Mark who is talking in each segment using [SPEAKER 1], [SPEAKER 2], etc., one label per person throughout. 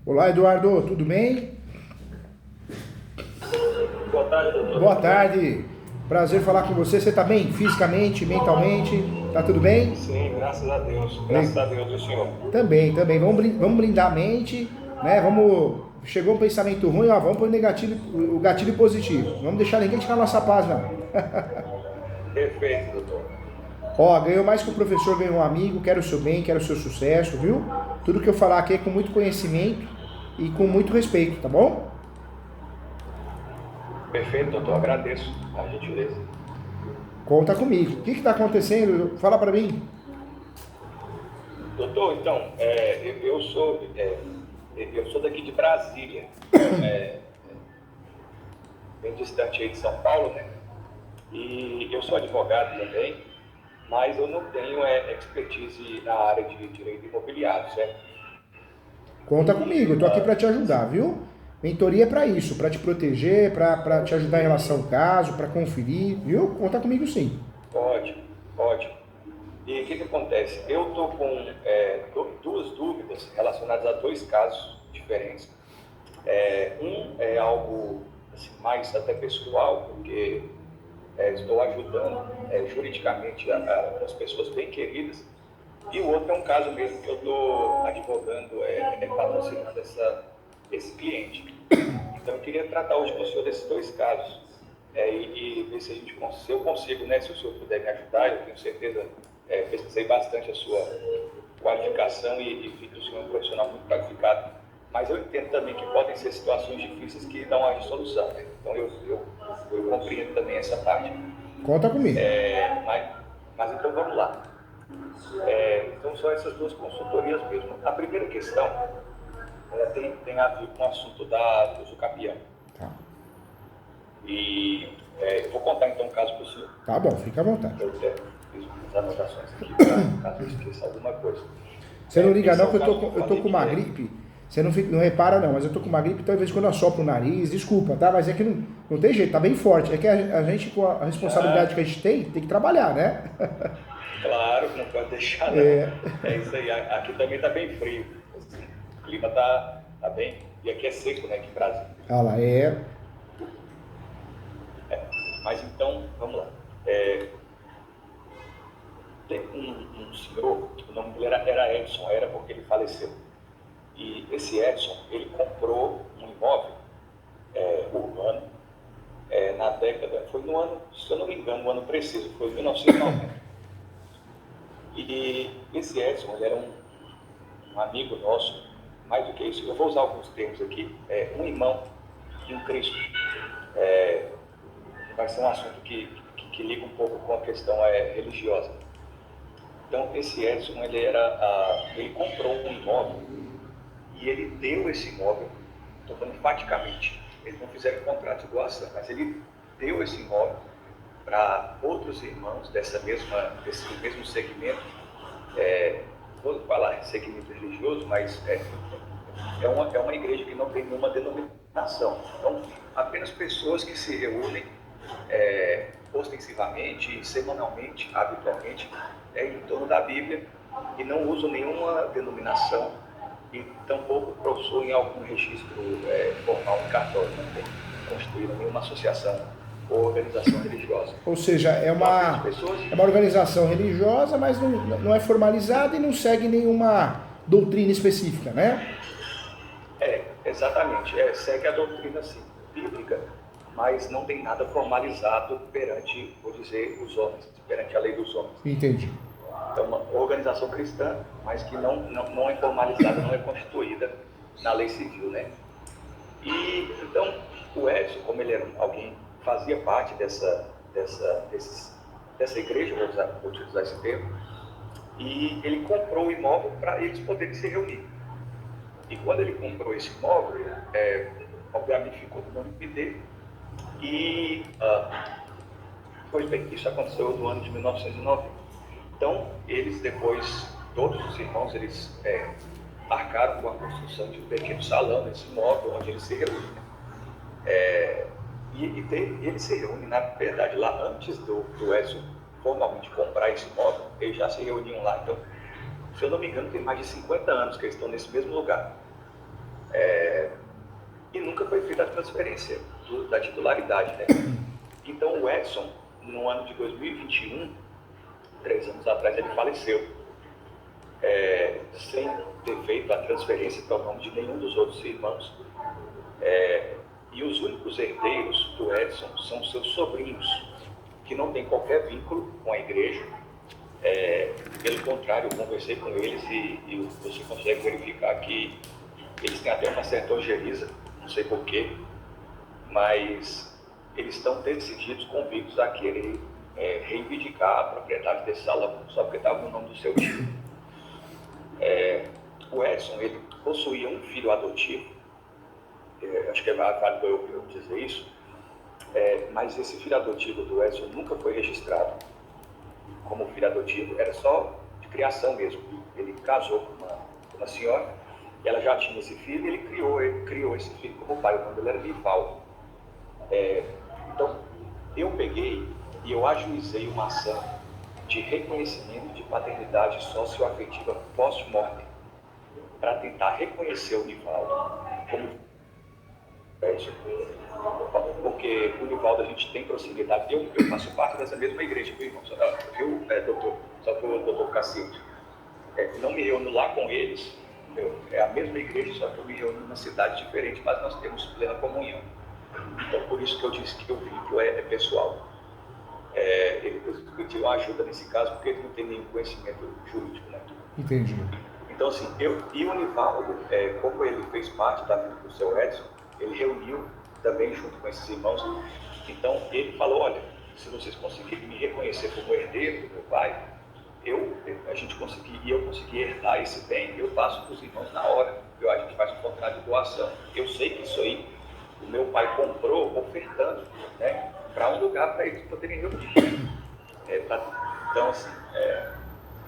[SPEAKER 1] Olá, Eduardo, tudo bem?
[SPEAKER 2] Boa tarde, doutor.
[SPEAKER 1] Boa tarde. Prazer falar com você. Você está bem? Fisicamente, mentalmente? Tá tudo bem?
[SPEAKER 2] Sim, graças a Deus. Graças a Deus, e o senhor?
[SPEAKER 1] Também. Vamos blindar a mente, né? Chegou um pensamento ruim, ó, vamos pôr o gatilho positivo. Não vamos deixar ninguém tirar nossa paz, não.
[SPEAKER 2] Perfeito, doutor.
[SPEAKER 1] Ó, ganhou mais que o professor, ganhou um amigo, quero o seu bem, quero o seu sucesso, viu? Tudo que eu falar aqui é com muito conhecimento e com muito respeito, tá bom?
[SPEAKER 2] Perfeito, doutor. Agradeço a gentileza.
[SPEAKER 1] Conta comigo. O que está acontecendo? Fala para mim.
[SPEAKER 2] Doutor, então, eu sou daqui de Brasília, bem distante aí de São Paulo, né? E eu sou advogado também, mas eu não tenho expertise na área de direito imobiliário, certo?
[SPEAKER 1] Conta comigo, eu tô aqui para te ajudar, viu? Mentoria é para isso, para te proteger, para te ajudar em relação ao caso, para conferir, viu? Conta comigo sim.
[SPEAKER 2] Ótimo, ótimo. E o que acontece? Eu estou com duas dúvidas relacionadas a dois casos diferentes. Um é algo assim, mais até pessoal, porque estou ajudando juridicamente as pessoas bem queridas. E o outro é um caso mesmo que eu estou advogando, patrocinando esse cliente. Então eu queria tratar hoje com o senhor desses dois casos e ver se eu consigo, né, se o senhor puder me ajudar. Eu tenho certeza, pesquisei bastante a sua qualificação e vi que o senhor é um profissional muito qualificado, mas eu entendo também que podem ser situações difíceis que não há solução, né? Então eu compreendo também essa parte.
[SPEAKER 1] Conta comigo.
[SPEAKER 2] Mas então vamos lá. Então são essas duas consultorias mesmo. A primeira questão tem a ver com o assunto do usucapião.
[SPEAKER 1] Tá.
[SPEAKER 2] E eu vou contar então um caso para o senhor.
[SPEAKER 1] Tá bom, fica à vontade.
[SPEAKER 2] Eu fiz umas anotações aqui para caso eu esqueça alguma coisa.
[SPEAKER 1] Você não liga não que eu tô com uma gripe. Você não repara não, mas eu tô com uma gripe, então às vezes quando eu assopro o nariz, desculpa, tá? Mas é que não tem jeito, tá bem forte. É que a gente, com a responsabilidade que a gente tem que trabalhar, né?
[SPEAKER 2] Claro, não pode deixar não. É isso aí, aqui também tá bem frio. Assim, o clima tá bem, e aqui é seco, né, aqui em Brasília.
[SPEAKER 1] Ah lá,
[SPEAKER 2] Mas então, vamos lá. Tem um senhor, o nome dele era Edson, era porque ele faleceu. E esse Edson, ele comprou um imóvel urbano na década, foi no ano, se eu não me engano, o ano preciso, foi 1990. E esse Edson, ele era um amigo nosso, mais do que isso, eu vou usar alguns termos aqui, um irmão em Cristo. Vai ser um assunto que liga um pouco com a questão religiosa. Então, esse Edson, ele comprou um imóvel e ele deu esse imóvel, estou falando enfaticamente, eles não fizeram contrato de doação, mas ele deu esse imóvel para outros irmãos desse mesmo segmento, vou falar segmento religioso, mas é uma igreja que não tem nenhuma denominação. Então, apenas pessoas que se reúnem ostensivamente, semanalmente, habitualmente, em torno da Bíblia e não usam nenhuma denominação e tampouco possuem algum registro formal no cartório, não tem constituído nenhuma associação ou organização religiosa.
[SPEAKER 1] ou seja, é uma organização religiosa, mas não é formalizada e não segue nenhuma doutrina específica, né?
[SPEAKER 2] Exatamente. Segue a doutrina sim, bíblica, mas não tem nada formalizado perante, vou dizer, os homens, perante a lei dos homens.
[SPEAKER 1] Entendi.
[SPEAKER 2] é uma organização cristã, mas que não é formalizada, não é constituída na lei civil, né? E então o Edson, como ele era alguém que fazia parte dessa igreja, vou utilizar esse termo, e ele comprou o imóvel para eles poderem se reunir. E quando ele comprou esse imóvel, obviamente ficou no nome dele. E pois bem, isso aconteceu no ano de 1990. Então, eles depois, todos os irmãos, eles marcaram com a construção de um pequeno salão nesse imóvel onde eles se reúnem. E eles se reúnem, na verdade, lá antes do Edson formalmente comprar esse imóvel, eles já se reuniam lá. Então, se eu não me engano, tem mais de 50 anos que eles estão nesse mesmo lugar. E nunca foi feita a transferência da titularidade, né? Então, o Edson, no ano de 2021, 3 anos atrás, ele faleceu, sem ter feito a transferência para o nome de nenhum dos outros irmãos. E os únicos herdeiros do Edson são seus sobrinhos, que não têm qualquer vínculo com a igreja. Pelo contrário, eu conversei com eles e você consegue verificar que eles têm até uma certa ojeriza, não sei porquê, mas eles estão decididos, convictos a querer reivindicar a propriedade desse salão, só porque estava no nome do seu tio. O Edson, ele possuía um filho adotivo, acho que é válido eu dizer isso, mas esse filho adotivo do Edson nunca foi registrado como filho adotivo, era só de criação mesmo. Ele casou com uma senhora, ela já tinha esse filho e ele criou esse filho como pai. O nome dele era Nivaldo. Então, eu peguei e eu ajuizei uma ação de reconhecimento de paternidade socioafetiva pós-mortem para tentar reconhecer o Nivaldo como porque o Nivaldo, a gente tem proximidade. Eu faço parte dessa mesma igreja, viu, irmão? Viu, doutor? Só que o doutor Cacilde. Não me reúno lá com eles, é a mesma igreja, só que eu me reúno numa cidade diferente, mas nós temos plena comunhão. Então, por isso que eu disse que o vínculo é pessoal. Ele pediu ajuda nesse caso, porque ele não tem nenhum conhecimento jurídico, né?
[SPEAKER 1] Entendi.
[SPEAKER 2] Então, assim, e o Nivaldo, como ele fez parte da vida do seu Edson, ele reuniu também junto com esses irmãos. Então, ele falou: olha, se vocês conseguirem me reconhecer como herdeiro do meu pai, eu consegui herdar esse bem, eu passo para os irmãos na hora. A gente faz um contrato de doação. Eu sei que isso aí o meu pai comprou ofertando, né, para um lugar para eles poderem reunir. Então, assim,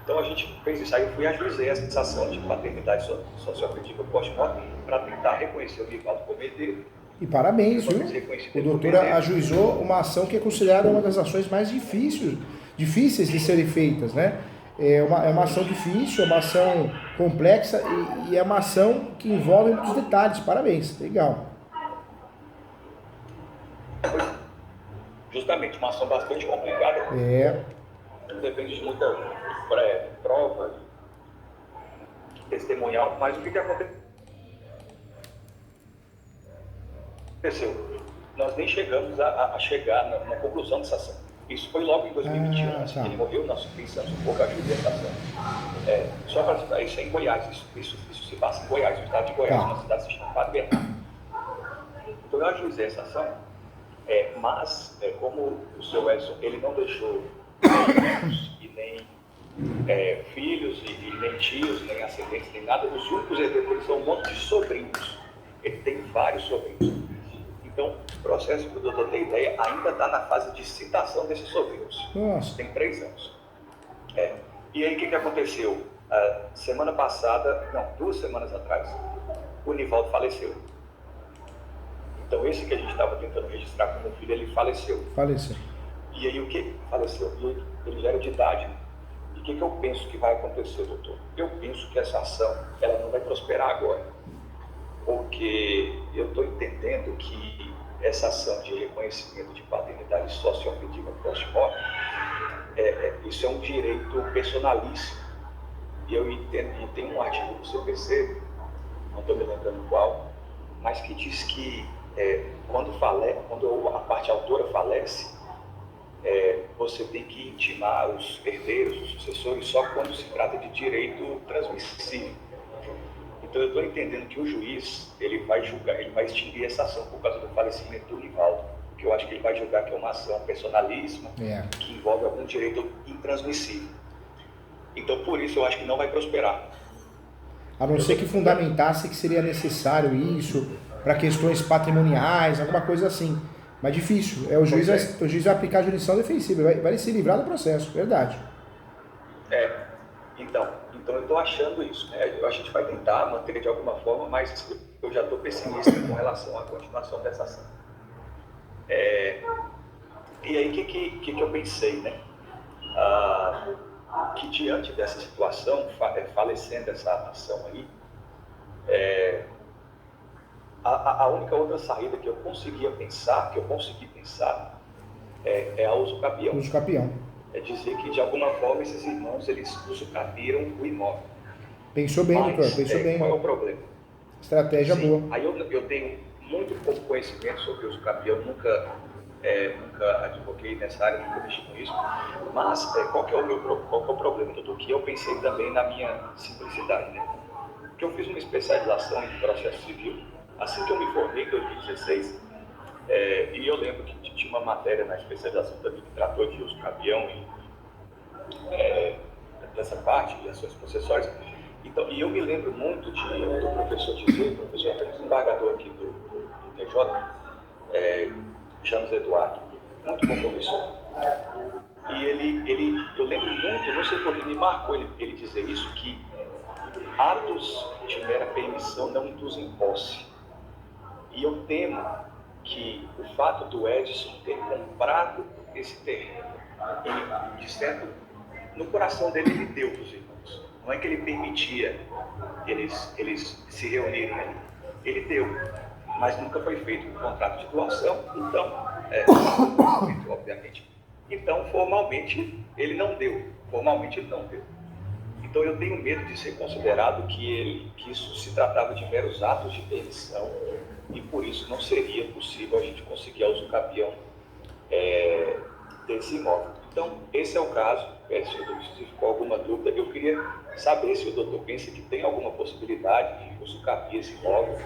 [SPEAKER 2] então a gente fez isso. Aí eu fui ajuizei essa ação de paternidade socioafetiva pós-morte para tentar reconhecer o Nivaldo como herdeiro.
[SPEAKER 1] E parabéns, viu? O doutor ajuizou uma ação que é considerada uma das ações mais difíceis de serem feitas, né? É uma ação difícil, é uma ação complexa e é uma ação que envolve muitos detalhes. Parabéns, legal.
[SPEAKER 2] Justamente, uma ação bastante complicada. Depende de muita prova, testemunhal, mas o que aconteceu? Nós nem chegamos a chegar na conclusão dessa ação. Isso foi logo em 2021, assim que ele morreu, nós pensamos um pouco a ajuda dessa ação. Só para isso é em Goiás, isso se passa em Goiás, no estado de Goiás, uma cidade que se chama Padre Bernardo. Então eu ajuizei essa ação, mas como o seu Edson, ele não deixou netos e nem filhos, e nem tios, nem ascendentes, nem nada, os únicos herdeiros são um monte de sobrinhos. Ele tem vários sobrinhos. Então, o processo, para o doutor ter ideia, ainda está na fase de citação desses sobrinhos.
[SPEAKER 1] Nossa.
[SPEAKER 2] Tem 3 anos. E aí, o que aconteceu? Semana passada, não, 2 semanas atrás, o Nivaldo faleceu. Então, esse que a gente estava tentando registrar como filho, ele faleceu. E aí, o que? Faleceu. E ele já era de idade. E o que eu penso que vai acontecer, doutor? Eu penso que essa ação, ela não vai prosperar agora. Porque eu estou entendendo que essa ação de reconhecimento de paternidade socioafetiva pós-morte, isso é um direito personalíssimo. E eu entendo, e tem um artigo do CPC, não estou me lembrando qual, mas que diz que quando a parte autora falece, você tem que intimar os herdeiros, os sucessores, só quando se trata de direito transmissível. Então eu estou entendendo que o juiz, ele vai julgar, ele vai extinguir essa ação por causa do falecimento do Nivaldo, que eu acho que ele vai julgar que é uma ação personalíssima, que envolve algum direito intransmissível. Então por isso eu acho que não vai prosperar.
[SPEAKER 1] A não ser que fundamentasse que seria necessário isso para questões patrimoniais, alguma coisa assim. Mas difícil. O juiz vai aplicar a jurisdição defensiva, vai se livrar do processo, verdade.
[SPEAKER 2] Então eu estou achando isso, né? A gente vai tentar manter de alguma forma, mas eu já estou pessimista com relação à continuação dessa ação. E aí, o que eu pensei, né? Que diante dessa situação, falecendo essa ação aí, a única outra saída que eu consegui pensar, é a usucapião.
[SPEAKER 1] Usucapião.
[SPEAKER 2] É dizer que, de alguma forma, esses irmãos, eles usucapiram o imóvel.
[SPEAKER 1] Pensou bem, doutor, pensou bem.
[SPEAKER 2] Qual é o problema?
[SPEAKER 1] Estratégia boa.
[SPEAKER 2] Aí eu tenho muito pouco conhecimento sobre usucapião, nunca advoquei nessa área, nunca mexi com isso, mas qual que é o problema, doutor? Que eu pensei também na minha simplicidade, né? Porque eu fiz uma especialização em processo civil, assim que eu me formei em 2016, e eu lembro que tinha uma matéria na especialização também que tratou de usucapião e dessa parte de ações processórias. Então, e eu me lembro muito do professor desembargador aqui do TJ, Chames Eduardo, muito bom professor. E eu lembro muito, não sei por que me marcou ele dizer isso, que atos de mera permissão não induzem posse. E eu temo que o fato do Edson ter comprado esse terreno, de certo, no coração dele ele deu para os irmãos. Não é que ele permitia eles se reunirem ali. Ele deu, mas nunca foi feito um contrato de doação, então, obviamente. Então, formalmente, ele não deu. Então, eu tenho medo de ser considerado que isso se tratava de meros atos de permissão e, por isso, não seria possível a gente conseguir a usucapião desse imóvel. Então, esse é o caso. Se ficou alguma dúvida, eu queria saber se o doutor pensa que tem alguma possibilidade de usucapiar esse imóvel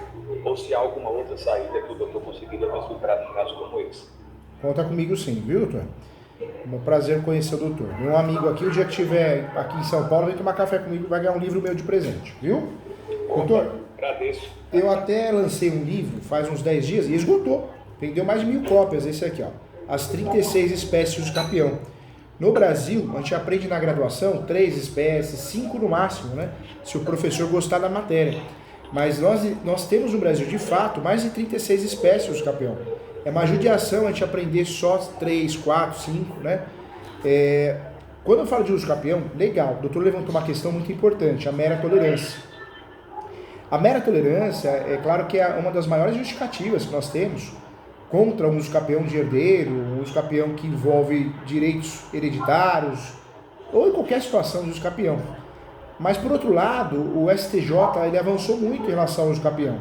[SPEAKER 2] ou se há alguma outra saída que o doutor conseguiria vislumbrar num caso como esse.
[SPEAKER 1] Conta comigo sim, viu, doutor? É um prazer conhecer o doutor. Meu amigo aqui, o dia que estiver aqui em São Paulo, vem tomar café comigo, vai ganhar um livro meu de presente, viu? Doutor,
[SPEAKER 2] agradeço.
[SPEAKER 1] Eu até lancei um livro faz uns 10 dias e esgotou. Vendeu mais de 1000 cópias, esse aqui, ó. As 36 espécies de usucapião. No Brasil, a gente aprende na graduação 3 espécies, 5 no máximo, né? Se o professor gostar da matéria. Mas nós temos no Brasil, de fato, mais de 36 espécies de usucapião. É uma judiação a gente aprender só 3, 4, 5, né? Quando eu falo de usucapião, legal, o doutor levantou uma questão muito importante, a mera tolerância. A mera tolerância, é claro que é uma das maiores justificativas que nós temos contra um usucapião de herdeiro, um usucapião que envolve direitos hereditários, ou em qualquer situação de usucapião. Mas, por outro lado, o STJ ele avançou muito em relação ao usucapião.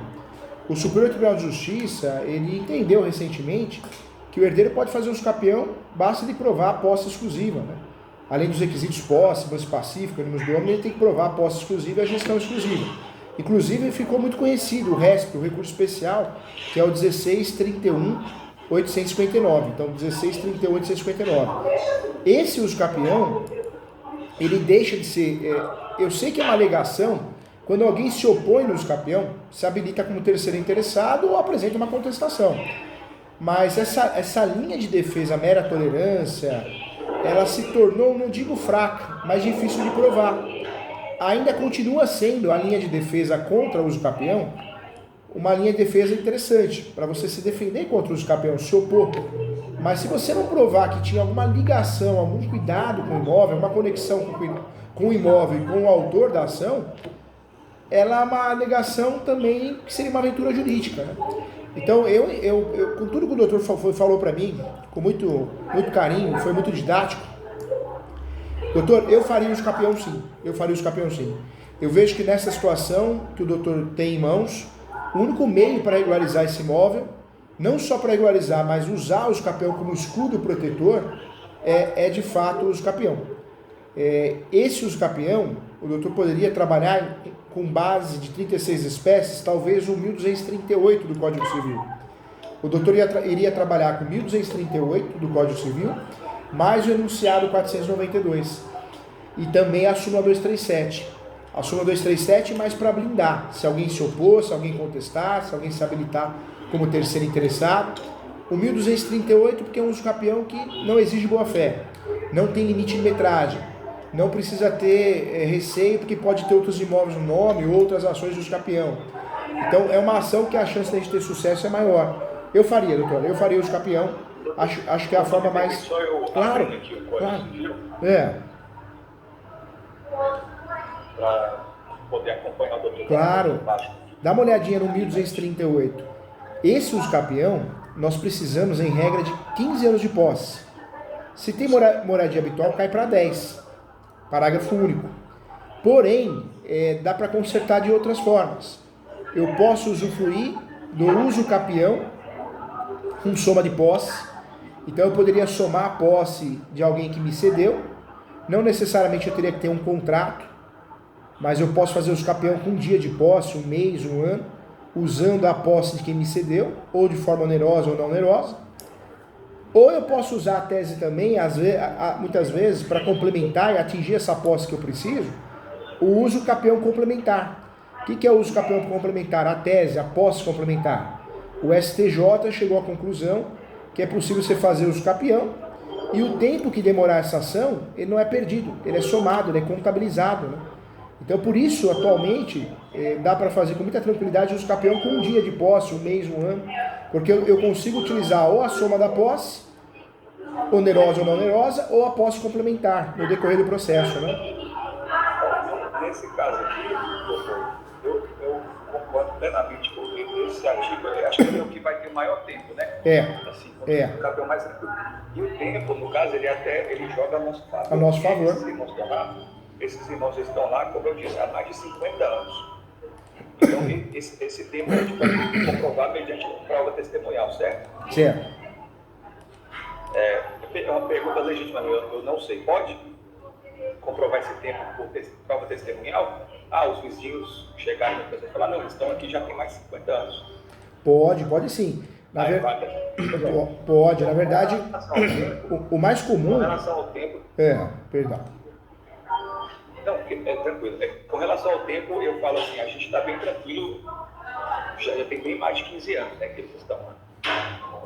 [SPEAKER 1] O Superior Tribunal de Justiça ele entendeu recentemente que o herdeiro pode fazer usucapião, basta ele provar a posse exclusiva, né? Além dos requisitos posse, posse pacífica, animus domini, ele tem que provar a posse exclusiva e a gestão exclusiva. Inclusive, ficou muito conhecido o RESP, o recurso especial, que é o 16.31.859. Então, 16.31.859. Esse usucapião, ele deixa de ser... eu sei que é uma alegação, quando alguém se opõe no usucapião, se habilita como terceiro interessado ou apresenta uma contestação. Mas essa linha de defesa, mera tolerância, ela se tornou, não digo fraca, mas difícil de provar. Ainda continua sendo a linha de defesa contra o usucapião uma linha de defesa interessante, para você se defender contra o usucapião, se opor. Mas se você não provar que tinha alguma ligação, algum cuidado com o imóvel, uma conexão com o imóvel e com o autor da ação, ela é uma alegação também que seria uma aventura jurídica, né? Então, eu com tudo que o doutor falou para mim, com muito carinho, foi muito didático, doutor, eu faria o usucapião sim. Eu vejo que nessa situação que o doutor tem em mãos, o único meio para regularizar esse imóvel, não só para regularizar, mas usar o usucapião como escudo protetor, é de fato o uso capião. Esse uso capião, o doutor poderia trabalhar com base de 36 espécies, talvez o 1238 do Código Civil. O doutor iria trabalhar com 1238 do Código Civil, mais o enunciado 492. E também a súmula 237. A súmula 237, mas para blindar. Se alguém se opor, se alguém contestar, se alguém se habilitar como terceiro interessado. O 1238, porque é um uso capião que não exige boa-fé. Não tem limite de metragem. Não precisa ter receio, porque pode ter outros imóveis no nome, outras ações de uso capião. Então, é uma ação que a chance de a gente ter sucesso é maior. Eu faria, doutor. Eu faria uso capião. Acho que é a forma mais... Claro, claro.
[SPEAKER 2] Para poder acompanhar o doutor.
[SPEAKER 1] Claro. Dá uma olhadinha no 1238. Esse uso capião, nós precisamos, em regra, de 15 anos de posse. Se tem moradia habitual, cai para 10. Parágrafo único. Porém, dá para consertar de outras formas. Eu posso usufruir do uso capião com soma de posse. Então eu poderia somar a posse de alguém que me cedeu. Não necessariamente eu teria que ter um contrato, mas eu posso fazer uso capião com um dia de posse, um mês, um ano, usando a posse de quem me cedeu, ou de forma onerosa ou não onerosa. Ou eu posso usar a tese também, muitas vezes, para complementar e atingir essa posse que eu preciso, o uso capião complementar. O que é o uso capião complementar? A tese, a posse complementar. O STJ chegou à conclusão que é possível você fazer uso capião e o tempo que demorar essa ação, ele não é perdido, ele é somado, ele é contabilizado, né? Então, por isso, atualmente, dá para fazer com muita tranquilidade uso capião com um dia de posse, um mês, um ano, porque eu consigo utilizar ou a soma da posse, onerosa ou não onerosa, ou a posse complementar no decorrer do processo, né?
[SPEAKER 2] Nesse caso aqui, doutor, eu concordo plenamente, porque esse artigo, acho que é o que vai ter maior tempo, né? Assim, o capião mais tranquilo. E o tempo, no caso, ele joga a nosso favor.
[SPEAKER 1] A nosso favor.
[SPEAKER 2] Esses irmãos estão lá, como eu disse, há mais de 50 anos. Então, esse tempo a gente pode comprovar mediante prova testemunhal, certo?
[SPEAKER 1] Certo.
[SPEAKER 2] É uma pergunta legítima, eu não sei. Pode comprovar esse tempo por prova testemunhal? Os vizinhos chegaram e falaram, não, eles estão aqui já tem mais de 50 anos.
[SPEAKER 1] Pode sim. Pode, na verdade, o mais comum...
[SPEAKER 2] Com relação ao tempo...
[SPEAKER 1] Perdão.
[SPEAKER 2] Não, tranquilo. Com relação ao tempo, eu falo assim, a gente está bem tranquilo, já tem bem mais de 15 anos, né, que eles estão lá.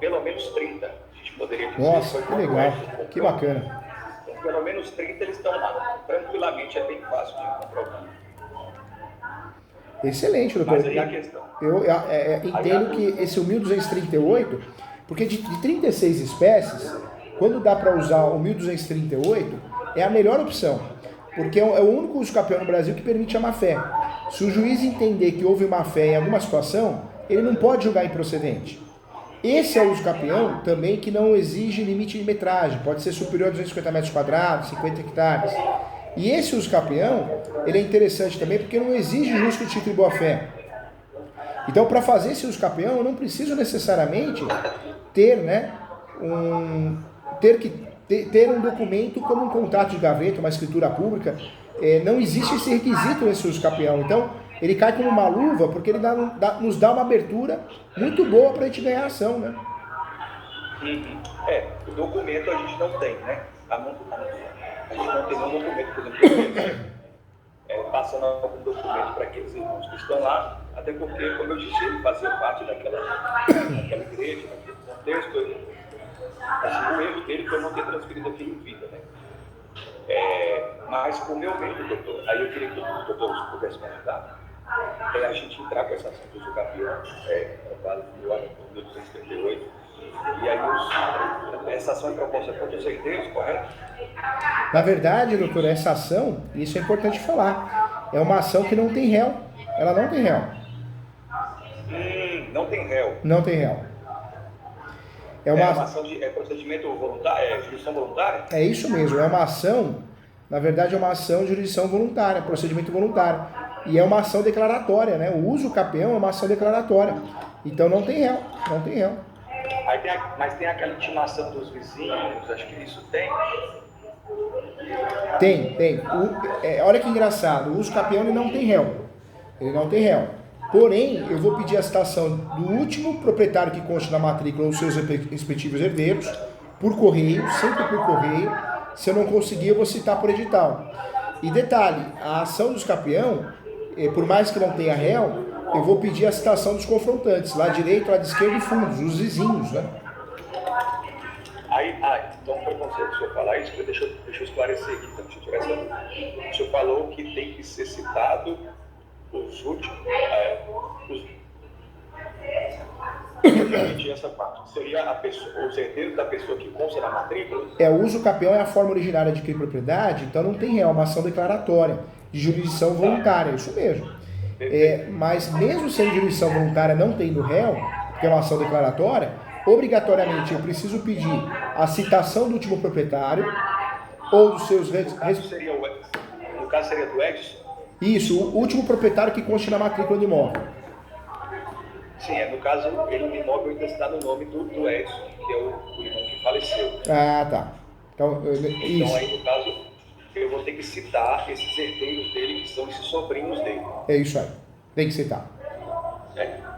[SPEAKER 2] Pelo menos 30, a gente poderia dizer.
[SPEAKER 1] Nossa, que legal, que bacana.
[SPEAKER 2] Então, pelo menos 30 eles estão lá. Tranquilamente, é bem fácil de comprovar.
[SPEAKER 1] Excelente, doutor.
[SPEAKER 2] Mas aí a questão.
[SPEAKER 1] Eu entendo que esse 1238, porque de 36 espécies, quando dá para usar o 1238, é a melhor opção. Porque é o único uso capião no Brasil que permite a má-fé. Se o juiz entender que houve má-fé em alguma situação, ele não pode julgar improcedente. Esse é o uso capião também que não exige limite de metragem, pode ser superior a 250 metros quadrados, 50 hectares. E esse uso capião, ele é interessante também porque não exige justo título de boa-fé. Então, para fazer esse uso capião, eu não preciso necessariamente ter, ter um documento como um contrato de gaveta, uma escritura pública. Não existe esse requisito nesse uso capião. Então, ele cai como uma luva porque ele nos dá uma abertura muito boa para a gente ganhar a ação, né?
[SPEAKER 2] O documento a gente não tem, né? A gente não tem nenhum documento, por exemplo, passando algum documento para aqueles irmãos que estão lá, até porque, como eu disse, ele fazia parte daquela igreja, daquele contexto. Assim, o erro dele foi não ter transferido aquilo em vida, né? Mas o meu medo, doutor, aí eu queria que o doutor pudesse me ajudar, a gente entrar com essa ação do uso capião, no ano de 1238, e aí essa ação é proposta contra os herdeiros, correto?
[SPEAKER 1] Na verdade, doutor, essa ação, isso é importante falar, é uma ação que não tem réu. Ela não tem réu.
[SPEAKER 2] Não tem réu.
[SPEAKER 1] Não tem réu.
[SPEAKER 2] É uma ação de procedimento voluntário, jurisdição voluntária?
[SPEAKER 1] É isso mesmo, é uma ação, na verdade é uma ação de jurisdição voluntária, procedimento voluntário. E é uma ação declaratória, né? O uso capião é uma ação declaratória. Então não tem réu, não tem réu.
[SPEAKER 2] Mas tem aquela intimação dos vizinhos, acho que isso tem.
[SPEAKER 1] Tem. Olha que engraçado, o uso capião ele não tem réu. Ele não tem réu. Porém, eu vou pedir a citação do último proprietário que conste na matrícula os seus respectivos herdeiros, por correio, sempre por correio. Se eu não conseguir, eu vou citar por edital. E detalhe, a ação do capião, por mais que não tenha réu, eu vou pedir a citação dos confrontantes, lado direito, lado esquerdo e fundos, os vizinhos, né?
[SPEAKER 2] Então foi conselho o senhor falar isso, deixa eu esclarecer aqui, então, deixa eu tirar essa dúvida. O senhor falou que tem que ser citado os últimos. Eu entendi essa parte. Seria os herdeiros da pessoa que consta na matrícula?
[SPEAKER 1] O uso capião é a forma originária de adquirir propriedade, então não tem réu, é uma ação declaratória, de jurisdição voluntária, isso mesmo. Mas mesmo sendo jurisdição voluntária não tendo réu, que é uma ação declaratória, obrigatoriamente eu preciso pedir a citação do último proprietário ou dos seus...
[SPEAKER 2] No caso seria do Edson?
[SPEAKER 1] Isso, o último proprietário que conste na matrícula do imóvel.
[SPEAKER 2] Sim, no caso, o imóvel ainda está no nome do Edson, que é o irmão que faleceu.
[SPEAKER 1] Ah, tá. Então
[SPEAKER 2] aí, no caso, eu vou ter que citar esses herdeiros dele, que são esses sobrinhos dele.
[SPEAKER 1] É isso aí, tem que citar.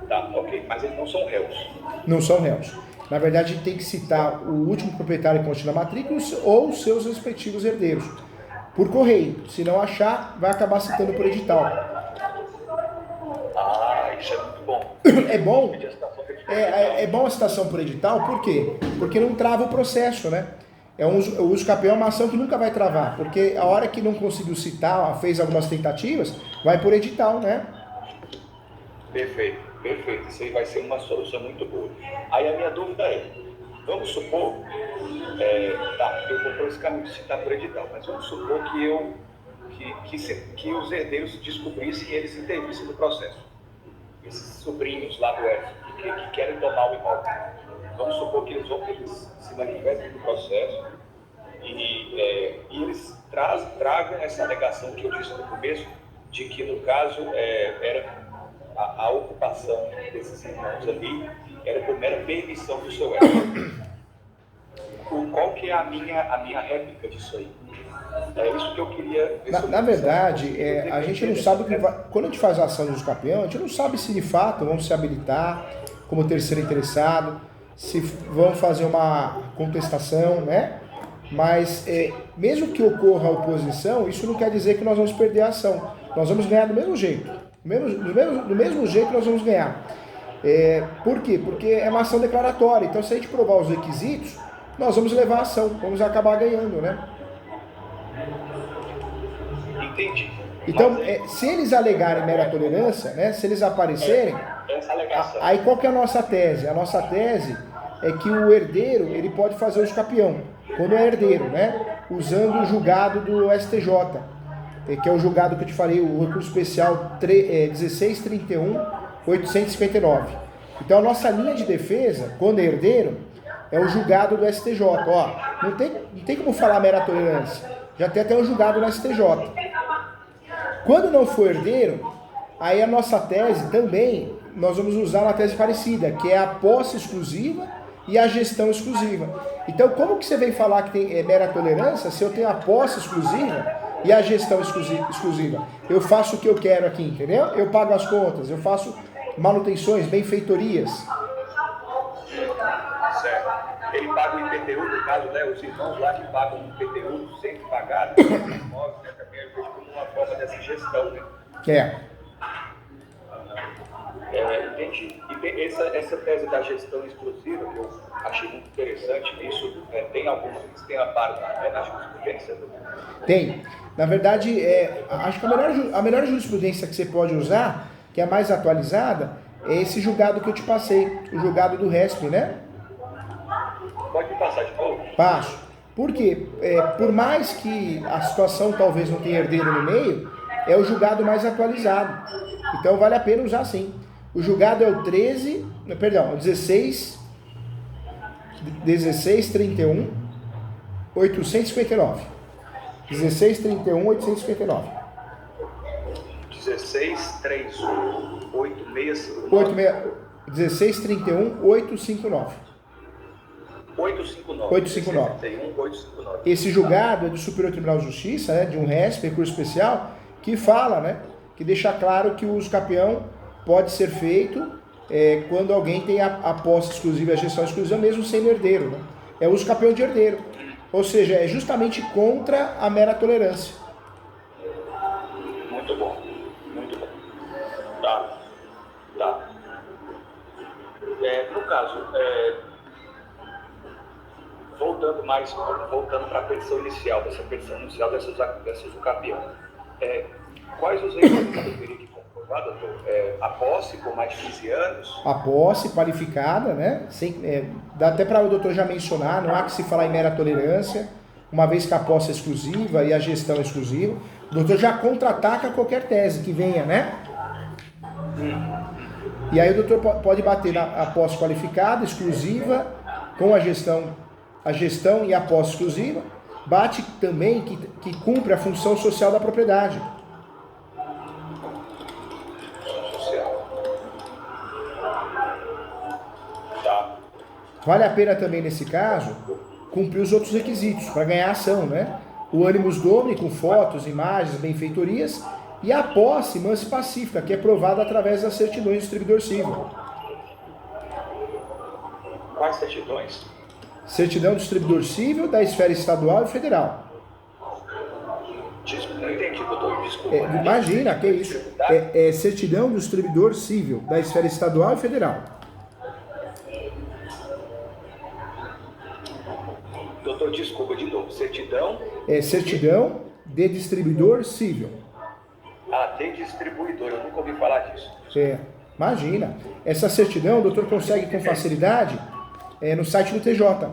[SPEAKER 2] Tá, ok. Mas eles não são réus.
[SPEAKER 1] Não são réus. Na verdade, tem que citar o último proprietário que conste na matrícula ou os seus respectivos herdeiros. Por correio. Se não achar, vai acabar citando por edital.
[SPEAKER 2] Isso é muito bom.
[SPEAKER 1] É bom? É bom a citação por edital, por quê? Porque não trava o processo, né? O uso capião é uma ação que nunca vai travar, porque a hora que não conseguiu citar, fez algumas tentativas, vai por edital, né?
[SPEAKER 2] Perfeito. Isso aí vai ser uma solução muito boa. Aí a minha dúvida vamos supor, eu vou por esse caminho de citar por edital, mas vamos supor que os herdeiros descobrissem e eles intervissem no processo. Esses sobrinhos lá do Edson, que querem tomar o imóvel. Vamos supor que eles se manifestem no processo e eles tragam essa alegação que eu disse no começo, de que no caso era a ocupação desses irmãos ali era por mera permissão do seu Edson. Qual que é a minha réplica disso aí? É isso que eu queria ver.
[SPEAKER 1] Na verdade, a gente não sabe que quando a gente faz a ação de uso capião, a gente não sabe se de fato vão se habilitar como terceiro interessado, se vão fazer uma contestação, né? Mas mesmo que ocorra a oposição, isso não quer dizer que nós vamos perder a ação. Nós vamos ganhar do mesmo jeito. Do mesmo jeito nós vamos ganhar. Por quê? Porque é uma ação declaratória. Então, se a gente provar os requisitos, nós vamos levar a ação. Vamos acabar ganhando, né?
[SPEAKER 2] Entendi.
[SPEAKER 1] Então, se eles alegarem mera tolerância, né? Se eles aparecerem, aí qual que é a nossa tese? A nossa tese é que o herdeiro ele pode fazer o uso capião, quando é herdeiro, né? Usando o julgado do STJ, que é o julgado que eu te falei, o recurso especial 1631-859. Então a nossa linha de defesa, quando é herdeiro, é o julgado do STJ. Ó, não tem como falar mera tolerância, já tem até um julgado no STJ. Quando não for herdeiro, aí a nossa tese também, nós vamos usar uma tese parecida, que é a posse exclusiva e a gestão exclusiva. Então, como que você vem falar que tem mera tolerância se eu tenho a posse exclusiva e a gestão exclusiva? Eu faço o que eu quero aqui, entendeu? Eu pago as contas, eu faço manutenções, benfeitorias.
[SPEAKER 2] Certo. Ele paga o IPTU, no caso, né? Os irmãos lá que pagam o IPTU sem pagar, também é como uma forma dessa gestão, né? Entendi. E essa tese da gestão exclusiva, que eu achei muito interessante nisso, tem alguma que tem amparo na jurisprudência?
[SPEAKER 1] Tem. Na verdade, acho que a melhor jurisprudência que você pode usar, que é a mais atualizada, é esse julgado que eu te passei, o julgado do RESP, né?
[SPEAKER 2] Pode me passar de novo?
[SPEAKER 1] Passo. Por quê? Por mais que a situação talvez não tenha herdeiro no meio, é o julgado mais atualizado. Então vale a pena usar sim. O julgado é o 1631 859. 1631 859.
[SPEAKER 2] 1631 859.
[SPEAKER 1] 1631 859.
[SPEAKER 2] 859.
[SPEAKER 1] 859.
[SPEAKER 2] 61, 859.
[SPEAKER 1] Esse julgado é do Superior Tribunal de Justiça, né, de um RESP, recurso especial, que fala, né, que deixa claro que o uso capião pode ser feito quando alguém tem a posse exclusiva e a gestão exclusiva, mesmo sem herdeiro. Né? É uso capião de herdeiro. Ou seja, é justamente contra a mera tolerância.
[SPEAKER 2] Muito bom. Muito bom. Tá. No caso, voltando para a petição inicial, dessa usucapião, quais os requisitos que eu teria que comprovar, doutor? A posse por mais de 15 anos?
[SPEAKER 1] A posse qualificada, né? Dá até para o doutor já mencionar, não há que se falar em mera tolerância, uma vez que a posse é exclusiva e a gestão é exclusiva. O doutor já contra-ataca qualquer tese que venha, né? E aí o doutor pode bater na posse qualificada, exclusiva, com a gestão e a posse exclusiva. Bate também que cumpre a função social da propriedade.
[SPEAKER 2] Tá.
[SPEAKER 1] Vale a pena também, nesse caso, cumprir os outros requisitos para ganhar a ação, né? O animus domini, com fotos, imagens, benfeitorias, e a posse mansa e pacífica, que é provada através das certidões do distribuidor civil.
[SPEAKER 2] Quais certidões?
[SPEAKER 1] Certidão do distribuidor civil, da esfera estadual e federal.
[SPEAKER 2] Não entendi, doutor, desculpa.
[SPEAKER 1] Imagina, que é isso. É certidão do distribuidor civil, da esfera estadual e federal.
[SPEAKER 2] Doutor, desculpa, de novo. Certidão?
[SPEAKER 1] Certidão de distribuidor civil.
[SPEAKER 2] De distribuidor, eu nunca ouvi falar disso.
[SPEAKER 1] Imagina. Essa certidão o doutor consegue com facilidade no site do TJ.